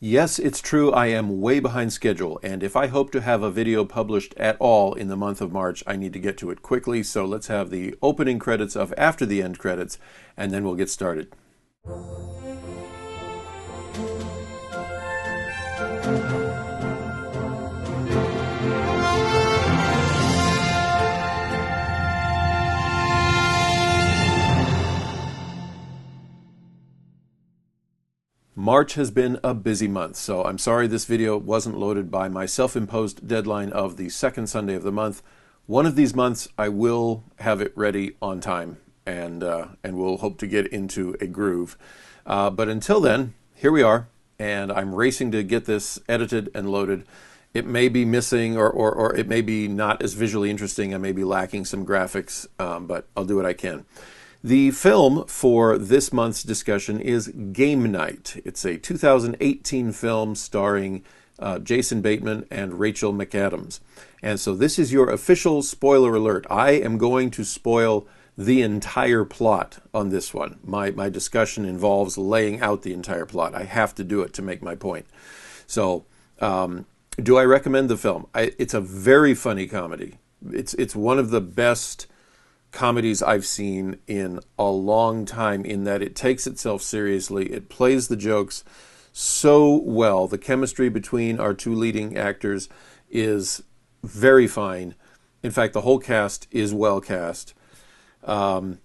Yes, it's true, I am way behind schedule, and if I hope to have a video published at all in the month of March, I need to get to it quickly, so let's have the opening credits of After the End Credits, and then we'll get started. March has been a busy month, so I'm sorry this video wasn't loaded by my self-imposed deadline of the second Sunday of the month. One of these months I will have it ready on time, and we'll hope to get into a groove. But until then, here we are, and I'm racing to get this edited and loaded. It may be missing, or it may be not as visually interesting. I may be lacking some graphics, but I'll do what I can. The film for this month's discussion is Game Night. It's a 2018 film starring Jason Bateman and Rachel McAdams. And so this is your official spoiler alert. I am going to spoil the entire plot on this one. My discussion involves laying out the entire plot. I have to do it to make my point. So, do I recommend the film? It's a very funny comedy. It's one of the best comedies I've seen in a long time, in that it takes itself seriously. It plays the jokes so well. The chemistry between our two leading actors is very fine. In fact, the whole cast is well cast. The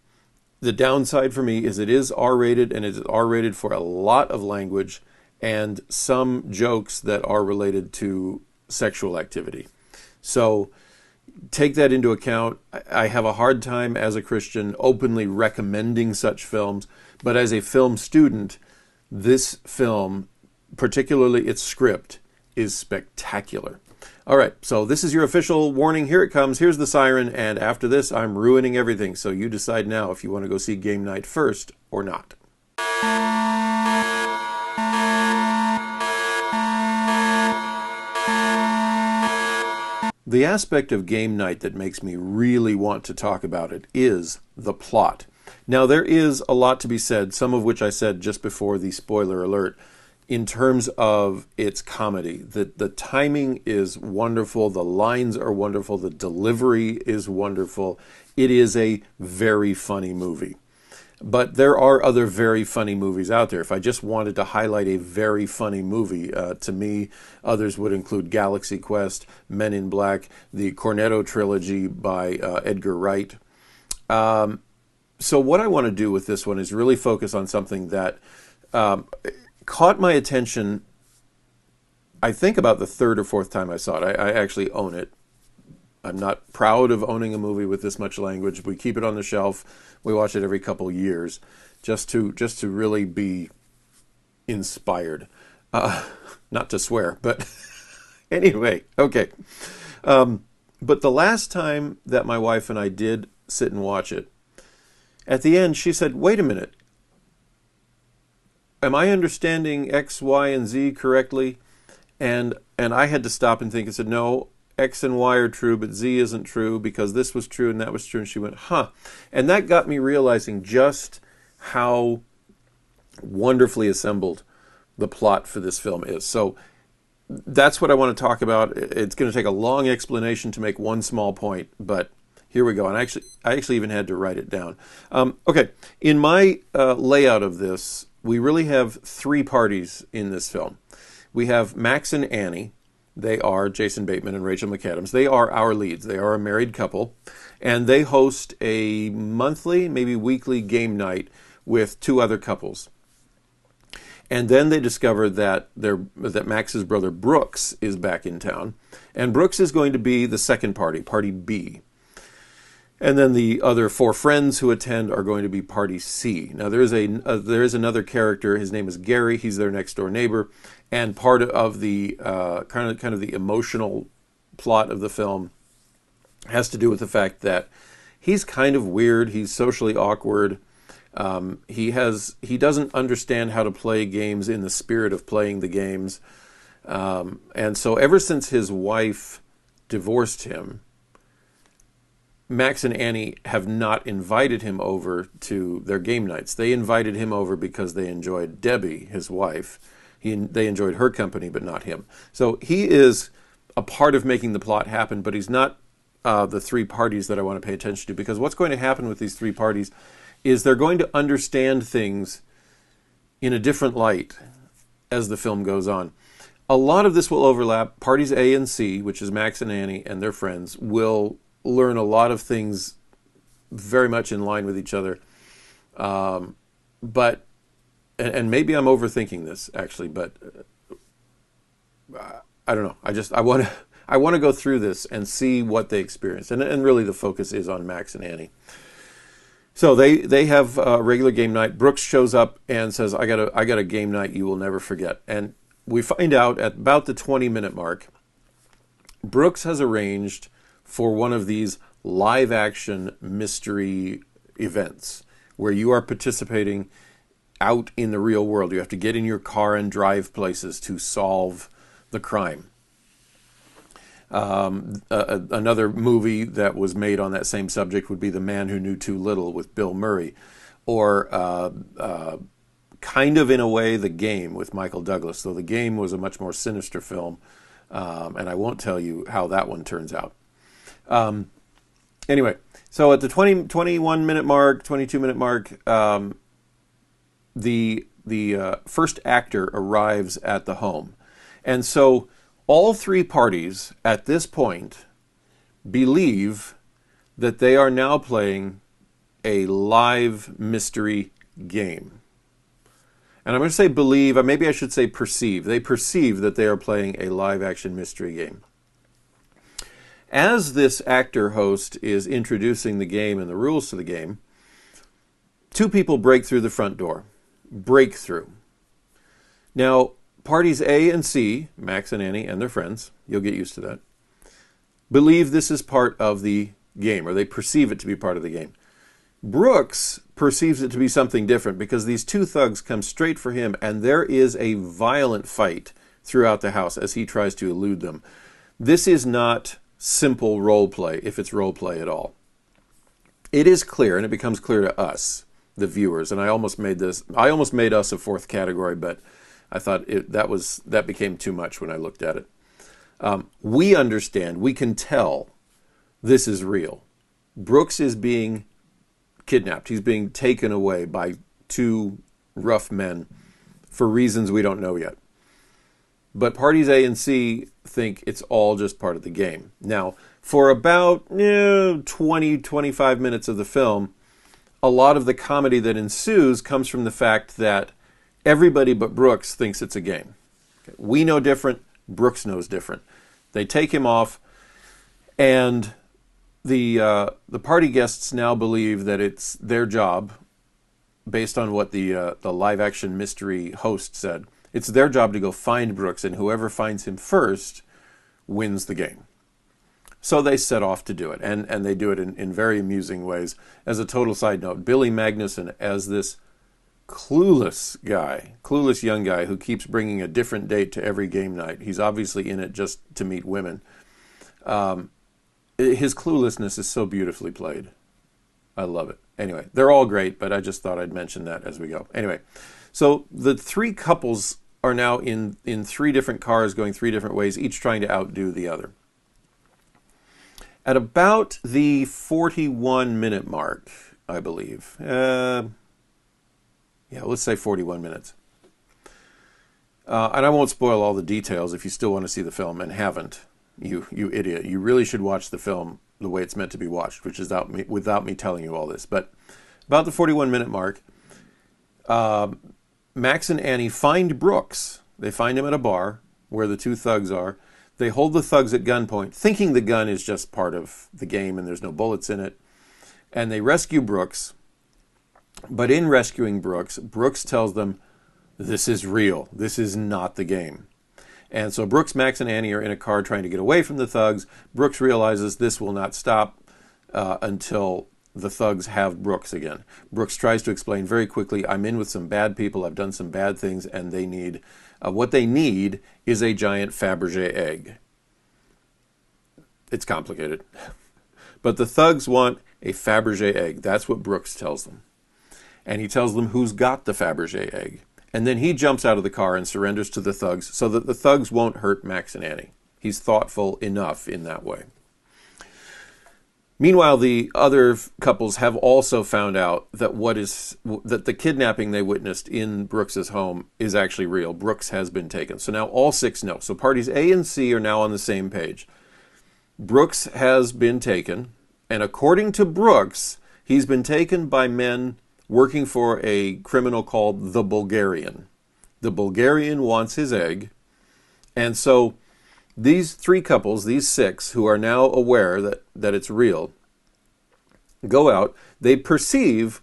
downside for me is it is R-rated, and it is R-rated for a lot of language and some jokes that are related to sexual activity. So take that into account. I have a hard time as a Christian openly recommending such films, but as a film student, this film, particularly its script, is spectacular. All right, so this is your official warning. Here it comes. Here's the siren, and after this, I'm ruining everything. So you decide now if you want to go see Game Night first or not. The aspect of Game Night that makes me really want to talk about it is the plot. Now, there is a lot to be said, some of which I said just before the spoiler alert, in terms of its comedy. The timing is wonderful, the lines are wonderful, the delivery is wonderful. It is a very funny movie. But there are other very funny movies out there. If I just wanted to highlight a very funny movie, to me, others would include Galaxy Quest, Men in Black, the Cornetto trilogy by Edgar Wright. So what I want to do with this one is really focus on something that caught my attention, I think about the third or fourth time I saw it. I actually own it. I'm not proud of owning a movie with this much language. We keep it on the shelf. We watch it every couple years, just to really be inspired. Not to swear, but anyway, okay. But the last time that my wife and I did sit and watch it, at the end she said, "Wait a minute. Am I understanding X, Y, and Z correctly?" And I had to stop and think and said, "No. X and Y are true, but Z isn't true because this was true and that was true." And she went, "Huh." And that got me realizing just how wonderfully assembled the plot for this film is. So that's what I want to talk about. It's going to take a long explanation to make one small point, but here we go. And I actually even had to write it down. Okay, in my layout of this, we really have three parties in this film. We have Max and Annie. They are Jason Bateman and Rachel McAdams. They are our leads. They are a married couple, and they host a monthly, maybe weekly game night with two other couples. And then they discover that Max's brother Brooks is back in town, and Brooks is going to be the second party, party B. And then the other four friends who attend are going to be party C. Now there is another character. His name is Gary. He's their next door neighbor, and part of the kind of the emotional plot of the film has to do with the fact that he's kind of weird. He's socially awkward. He doesn't understand how to play games in the spirit of playing the games, and so ever since his wife divorced him, Max and Annie have not invited him over to their game nights. They invited him over because they enjoyed Debbie, his wife. they enjoyed her company, but not him. So he is a part of making the plot happen, but he's not the three parties that I want to pay attention to, because what's going to happen with these three parties is they're going to understand things in a different light as the film goes on. A lot of this will overlap. Parties A and C, which is Max and Annie and their friends, will learn a lot of things very much in line with each other. But maybe I'm overthinking this, actually, but I don't know. I want to go through this and see what they experience. And really the focus is on Max and Annie. So they have a regular game night. Brooks shows up and says, I got a game night you will never forget. And we find out at about the 20-minute mark, Brooks has arranged for one of these live-action mystery events where you are participating out in the real world. You have to get in your car and drive places to solve the crime. Another movie that was made on that same subject would be The Man Who Knew Too Little with Bill Murray, or kind of in a way The Game with Michael Douglas, though The Game was a much more sinister film, and I won't tell you how that one turns out. Anyway, so at the 21-minute mark, 22-minute mark, the first actor arrives at the home. And so all three parties at this point believe that they are now playing a live mystery game. And I'm going to say believe, maybe I should say perceive. They perceive that they are playing a live action mystery game. As this actor host is introducing the game and the rules to the game, two people break through the front door. Breakthrough. Now, parties A and C, Max and Annie and their friends, you'll get used to that, believe this is part of the game, or they perceive it to be part of the game. Brooks perceives it to be something different because these two thugs come straight for him, and there is a violent fight throughout the house as he tries to elude them. This is not simple role play, if it's role play at all. It is clear, and it becomes clear to us, the viewers, and I almost made us a fourth category, but I thought that became too much when I looked at it. We understand, we can tell this is real. Brooks is being kidnapped. He's being taken away by two rough men for reasons we don't know yet. But parties A and C think it's all just part of the game. Now, for about 20-25 minutes of the film, a lot of the comedy that ensues comes from the fact that everybody but Brooks thinks it's a game. Okay. We know different. Brooks knows different. They take him off, and the party guests now believe that it's their job, based on what the live-action mystery host said. It's their job to go find Brooks, and whoever finds him first wins the game. So they set off to do it, and they do it in very amusing ways. As a total side note, Billy Magnuson as this clueless young guy who keeps bringing a different date to every game night. He's obviously in it just to meet women. His cluelessness is so beautifully played. I love it. Anyway, they're all great, but I just thought I'd mention that as we go. Anyway, so the three couples are now in three different cars going three different ways, each trying to outdo the other. At about the 41-minute mark, I believe, let's say 41 minutes. And I won't spoil all the details if you still want to see the film and haven't, you idiot. You really should watch the film the way it's meant to be watched, which is without me telling you all this. But about the 41-minute mark, Max and Annie find Brooks. They find him at a bar where the two thugs are. They hold the thugs at gunpoint, thinking the gun is just part of the game and there's no bullets in it. And they rescue Brooks. But in rescuing Brooks, Brooks tells them, this is real. This is not the game. And so Brooks, Max, and Annie are in a car trying to get away from the thugs. Brooks realizes this will not stop until the thugs have Brooks again. Brooks tries to explain very quickly, I'm in with some bad people, I've done some bad things, and they need, what they need is a giant Fabergé egg. It's complicated. But the thugs want a Fabergé egg. That's what Brooks tells them. And he tells them who's got the Fabergé egg. And then he jumps out of the car and surrenders to the thugs so that the thugs won't hurt Max and Annie. He's thoughtful enough in that way. Meanwhile, the other couples have also found out that that the kidnapping they witnessed in Brooks's home is actually real. Brooks has been taken. So now all six know. So parties A and C are now on the same page. Brooks has been taken, and according to Brooks, he's been taken by men working for a criminal called the Bulgarian. The Bulgarian wants his egg, and so these three couples, these six, who are now aware that it's real, go out. They perceive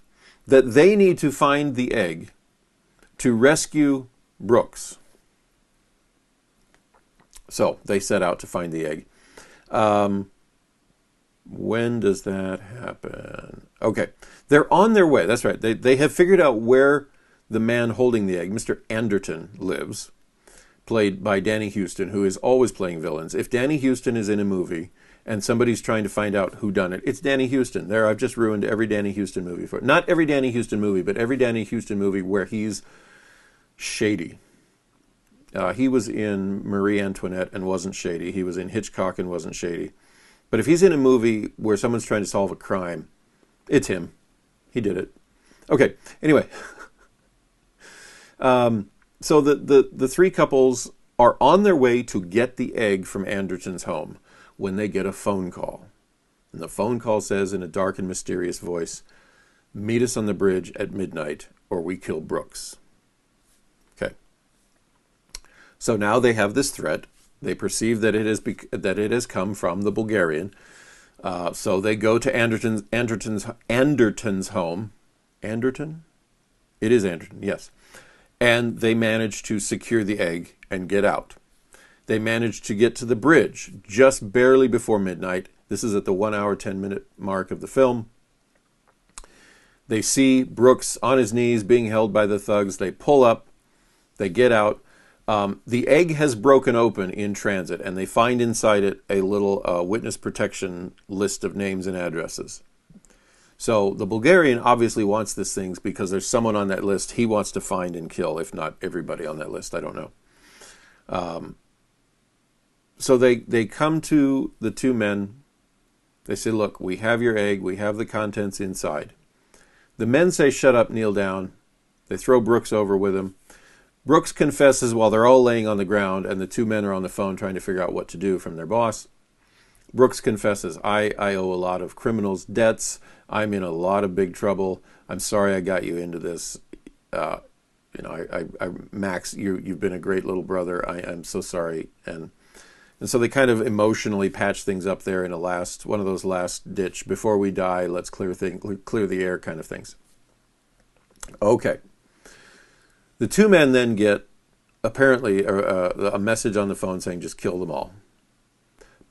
that they need to find the egg to rescue Brooks. So they set out to find the egg. When does that happen? Okay, they're on their way. That's right. They have figured out where the man holding the egg, Mr. Anderton, lives, played by Danny Houston, who is always playing villains. If Danny Houston is in a movie and somebody's trying to find out who done it, it's Danny Houston. There, I've just ruined every Danny Houston movie for it. Not every Danny Houston movie, but every Danny Houston movie where he's shady. He was in Marie Antoinette and wasn't shady. He was in Hitchcock and wasn't shady. But if he's in a movie where someone's trying to solve a crime, it's him. He did it. Okay, anyway. So the three couples are on their way to get the egg from Anderton's home when they get a phone call. And the phone call says in a dark and mysterious voice, "Meet us on the bridge at midnight or we kill Brooks." Okay. So now they have this threat. They perceive that it has come from the Bulgarian. So they go to Anderton's home. Anderton? It is Anderton, yes. And they manage to secure the egg and get out. They manage to get to the bridge just barely before midnight. This is at the 1 hour, 10-minute mark of the film. They see Brooks on his knees being held by the thugs. They pull up. They get out. The egg has broken open in transit, and they find inside it a little witness protection list of names and addresses. So the Bulgarian obviously wants these things because there's someone on that list he wants to find and kill, if not everybody on that list. I don't know. So they come to the two men. They say, "Look, we have your egg. We have the contents inside." The men say, "Shut up, kneel down." They throw Brooks over with him. Brooks confesses while they're all laying on the ground, and the two men are on the phone trying to figure out what to do from their boss. Brooks confesses, I owe a lot of criminals' debts. I'm in a lot of big trouble. I'm sorry I got you into this. Max, you've been a great little brother. I'm so sorry. And so they kind of emotionally patch things up there in one of those last ditch, before we die, let's clear the air kind of things. Okay. The two men then get, apparently, a message on the phone saying, just kill them all.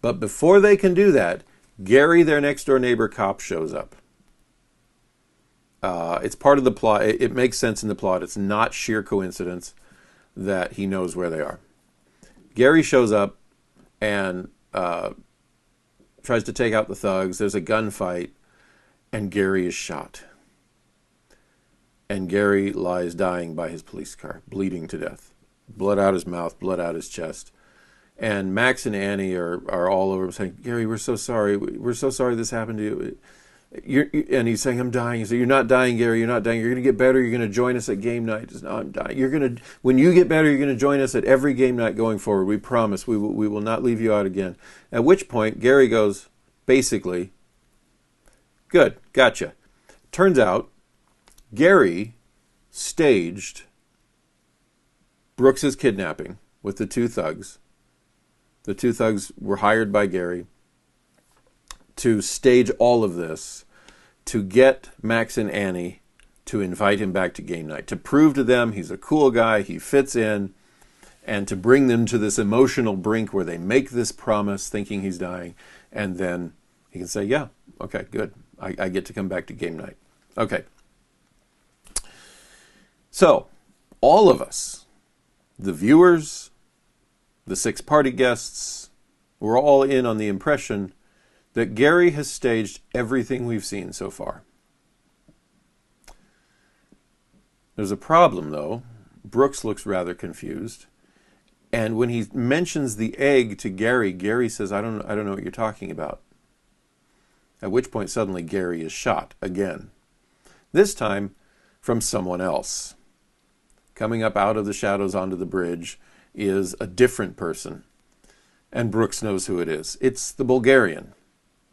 But before they can do that, Gary, their next-door neighbor cop, shows up. It's part of the plot. It makes sense in the plot. It's not sheer coincidence that he knows where they are. Gary shows up and tries to take out the thugs. There's a gunfight, and Gary is shot. And Gary lies dying by his police car, bleeding to death. Blood out his mouth, blood out his chest. And Max and Annie are all over him saying, "Gary, we're so sorry. We're so sorry this happened to you." And he's saying, "I'm dying." He said, "You're not dying, Gary. You're not dying. You're going to get better. You're going to join us at game night." He says, "No, I'm dying. When you get better, you're going to join us at every game night going forward. We promise. We will not leave you out again." At which point, Gary goes, basically, "Good, gotcha." Turns out, Gary staged Brooks's kidnapping with the two thugs. The two thugs were hired by Gary to stage all of this, to get Max and Annie to invite him back to game night, to prove to them he's a cool guy, he fits in, and to bring them to this emotional brink where they make this promise thinking he's dying, and then he can say, "Yeah, okay, good. I get to come back to game night." Okay. So, all of us, the viewers, the six party guests, we're all in on the impression that Gary has staged everything we've seen so far. There's a problem, though. Brooks looks rather confused. And when he mentions the egg to Gary, Gary says, I don't know what you're talking about. At which point suddenly Gary is shot again. This time from someone else. Coming up out of the shadows onto the bridge is a different person. And Brooks knows who it is. It's the Bulgarian.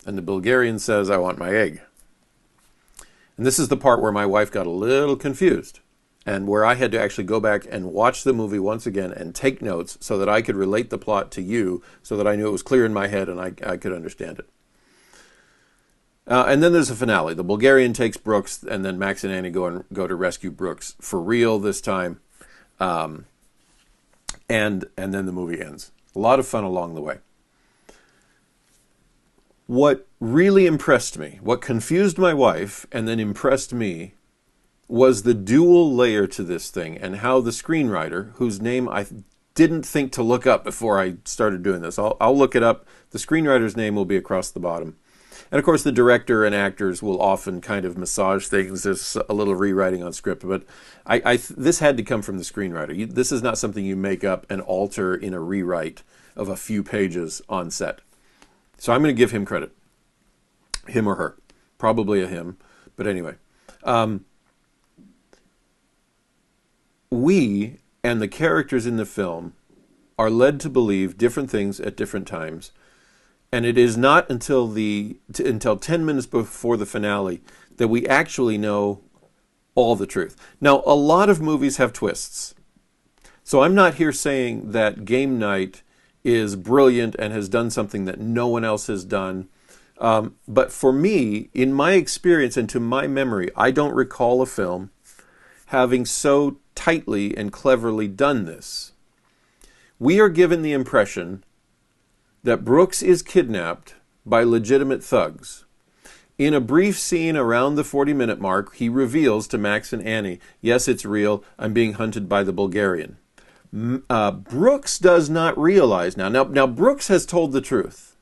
And the Bulgarian says, I want my egg. And this is the part where my wife got a little confused, and where I had to actually go back and watch the movie once again and take notes so that I could relate the plot to you, so that I knew it was clear in my head and I could understand it. And then there's a finale. The Bulgarian takes Brooks, and then Max and Annie go to rescue Brooks for real this time. And then the movie ends. A lot of fun along the way. What really impressed me, what confused my wife and then impressed me, was the dual layer to this thing, and how the screenwriter, whose name I didn't think to look up before I started doing this. I'll look it up. The screenwriter's name will be across the bottom. And of course the director and actors will often kind of massage things. There's a little rewriting on script, but this had to come from the screenwriter. This is not something you make up and alter in a rewrite of a few pages on set. So I'm going to give him credit. Him or her. Probably a him. But anyway. We and the characters in the film are led to believe different things at different times. And it is not until 10 minutes before the finale that we actually know all the truth. Now, a lot of movies have twists. So I'm not here saying that Game Night is brilliant and has done something that no one else has done. But for me, in my experience and to my memory, I don't recall a film having so tightly and cleverly done this. We are given the impression that Brooks is kidnapped by legitimate thugs. In a brief scene around the 40-minute mark, he reveals to Max and Annie, yes, it's real, I'm being hunted by the Bulgarian. Brooks does not realize now Brooks has told the truth.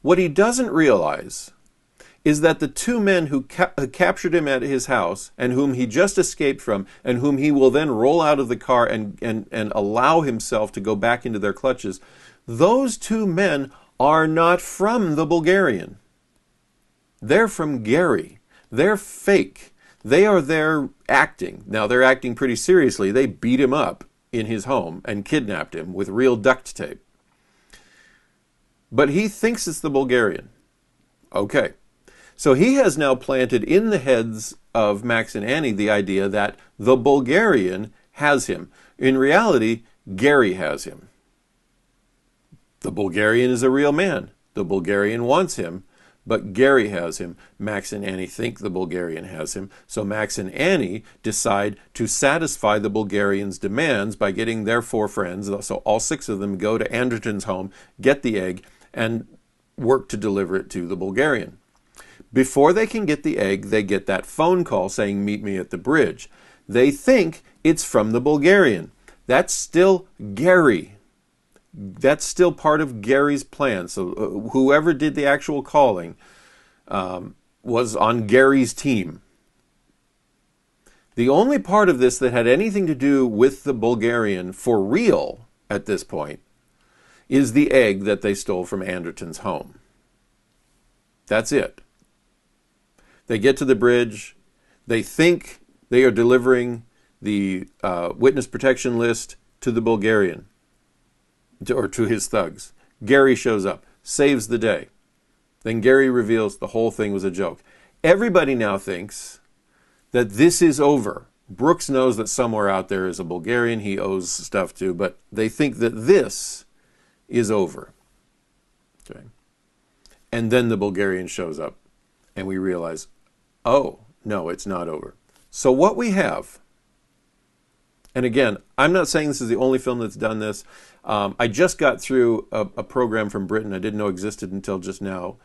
What he doesn't realize is that the two men who captured him at his house, and whom he just escaped from, and whom he will then roll out of the car and allow himself to go back into their clutches, those two men are not from the Bulgarian. They're from Gary. They're fake. They are there acting. Now, they're acting pretty seriously. They beat him up in his home and kidnapped him with real duct tape. But he thinks it's the Bulgarian. Okay. So he has now planted in the heads of Max and Annie the idea that the Bulgarian has him. In reality, Gary has him. The Bulgarian is a real man. The Bulgarian wants him, but Gary has him. Max and Annie think the Bulgarian has him. So Max and Annie decide to satisfy the Bulgarian's demands by getting their four friends, so all six of them go to Anderton's home, get the egg, and work to deliver it to the Bulgarian. Before they can get the egg, they get that phone call saying, meet me at the bridge. They think it's from the Bulgarian. That's still Gary. That's still part of Gary's plan. So whoever did the actual calling was on Gary's team. The only part of this that had anything to do with the Bulgarian for real at this point is the egg that they stole from Anderton's home. That's it. They get to the bridge. They think they are delivering the witness protection list to the Bulgarian, or to his thugs. Gary shows up, saves the day. Then Gary reveals the whole thing was a joke. Everybody now thinks that this is over. Brooks knows that somewhere out there is a Bulgarian he owes stuff to, but they think that this is over. Okay. And then the Bulgarian shows up, and we realize, oh, no, it's not over. So what we have, and again, I'm not saying this is the only film that's done this. I just got through a program from Britain I didn't know existed until just now.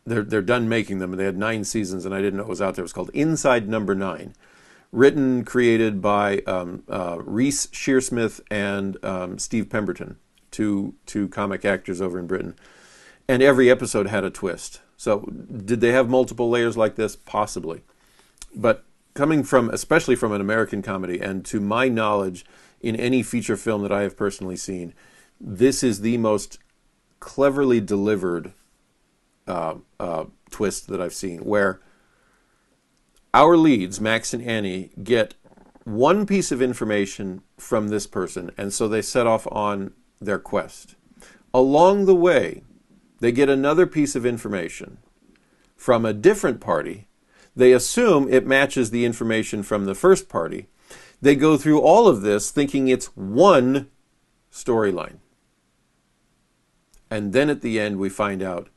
They're done making them, and they had 9 seasons, and I didn't know it was out there. It was called Inside Number 9. Written, created by Reese Shearsmith and Steve Pemberton, two comic actors over in Britain. And every episode had a twist. So did they have multiple layers like this? Possibly. But coming from, especially from an American comedy, and to my knowledge, in any feature film that I have personally seen, this is the most cleverly delivered twist that I've seen, where our leads, Max and Annie, get one piece of information from this person, and so they set off on their quest. Along the way, they get another piece of information from a different party. They assume it matches the information from the first party. They go through all of this thinking it's one storyline. And then at the end we find out,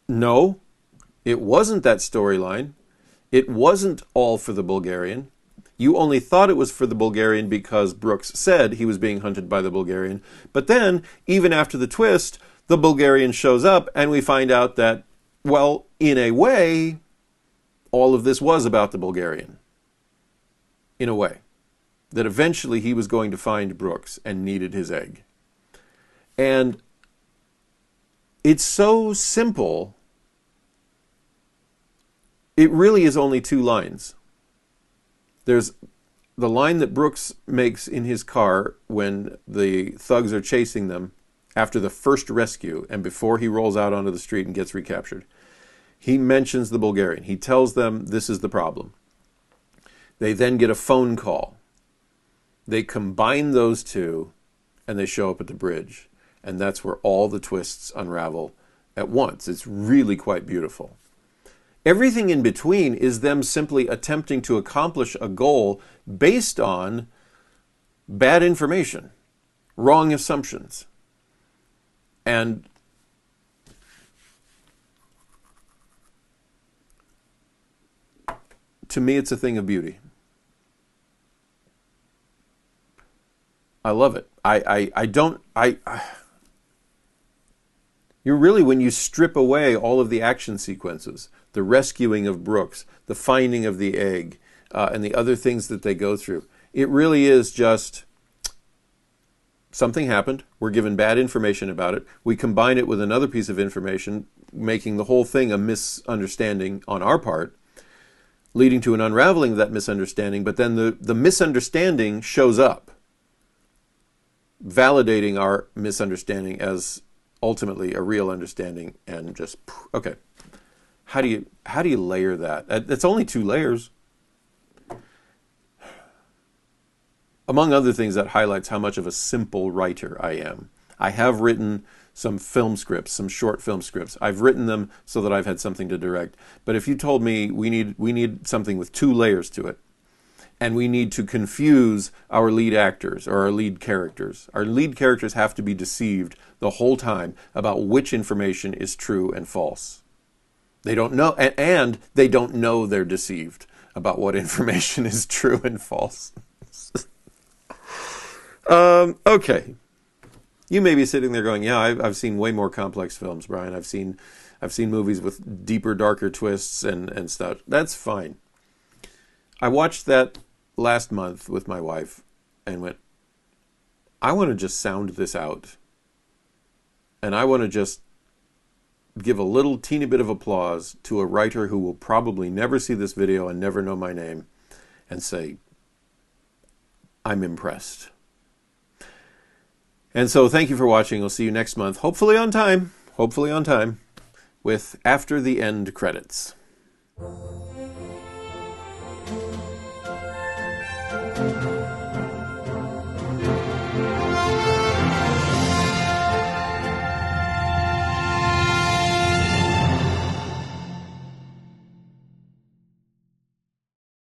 no, it wasn't that storyline. It wasn't all for the Bulgarian. You only thought it was for the Bulgarian because Brooks said he was being hunted by the Bulgarian. But then, even after the twist, the Bulgarian shows up and we find out that, well, in a way, all of this was about the Bulgarian. In a way. That eventually he was going to find Brooks and needed his egg. And it's so simple. It really is only two lines. There's the line that Brooks makes in his car when the thugs are chasing them after the first rescue and before he rolls out onto the street and gets recaptured. He mentions the Bulgarian. He tells them this is the problem. They then get a phone call. They combine those two and they show up at the bridge. And that's where all the twists unravel at once. It's really quite beautiful. Everything in between is them simply attempting to accomplish a goal based on bad information, wrong assumptions. And to me, it's a thing of beauty. I love it. You're really, when you strip away all of the action sequences, the rescuing of Brooks, the finding of the egg, and the other things that they go through, it really is just something happened. We're given bad information about it. We combine it with another piece of information, making the whole thing a misunderstanding on our part, leading to an unraveling of that misunderstanding. But then the misunderstanding shows up, validating our misunderstanding as ultimately a real understanding. And just, okay, how do you layer that? It's only 2 layers. Among other things, that highlights how much of a simple writer I am. I have written some film scripts, some short film scripts. I've written them so that I've had something to direct. But if you told me we need something with 2 layers to it, and we need to confuse our lead actors or our lead characters have to be deceived the whole time about which information is true and false. They don't know, and they don't know they're deceived about what information is true and false. Okay. You may be sitting there going, yeah, I've seen way more complex films, Brian. I've seen movies with deeper, darker twists and stuff. That's fine. I watched that last month with my wife and went, I want to just sound this out. And I want to just give a little teeny bit of applause to a writer who will probably never see this video and never know my name, and say, I'm impressed. And so thank you for watching. I'll see you next month, hopefully on time, with After the End Credits.